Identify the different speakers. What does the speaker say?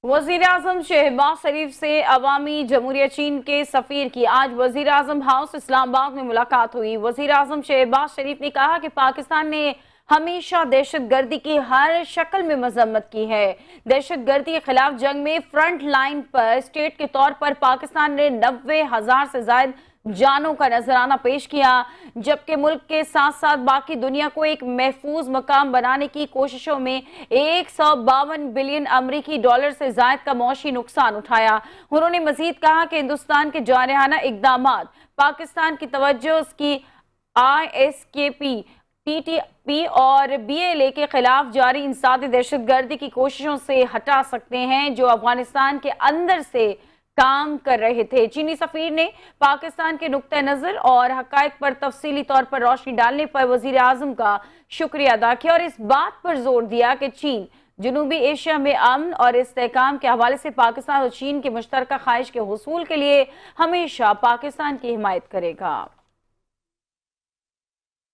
Speaker 1: वज़ीर-ए-आज़म शहबाज शरीफ से अवामी जमहूरियत चीन के सफ़ीर की आज वज़ीर-ए-आज़म हाउस इस्लामाबाद में मुलाकात हुई। वज़ीर-ए-आज़म शहबाज शरीफ ने कहा कि पाकिस्तान ने हमेशा दहशतगर्दी की हर शक्ल में मजम्मत की है। दहशतगर्दी के खिलाफ जंग में फ्रंट लाइन पर स्टेट के तौर पर पाकिस्तान ने 90,000 से ज्यादा जानों का नजराना पेश किया, जबकि मुल्क के साथ साथ बाकी दुनिया को एक महफूज मकाम बनाने की कोशिशों में 152 बिलियन अमरीकी डॉलर से ज्यादा का मौशी नुकसान उठाया। उन्होंने मजीद कहा कि हिंदुस्तान के जारहाना इकदामात पाकिस्तान की तवज्जो उसकी ISKP, TTP और BLA के खिलाफ जारी इंसानी दहशतगर्दी की कोशिशों से हटा सकते हैं, जो अफगानिस्तान के अंदर से काम कर रहे थे। चीनी सफीर ने पाकिस्तान के नुक्ते नजर और हकायक पर तफसीली तौर पर रोशनी डालने पर वजीर आजम का शुक्रिया अदा किया और इस बात पर जोर दिया कि चीन जनूबी एशिया में अमन और इस्तेहकाम के हवाले से पाकिस्तान और चीन के मुश्तरका ख्वाहिश के हुसूल के लिए हमेशा पाकिस्तान की हिमायत करेगा।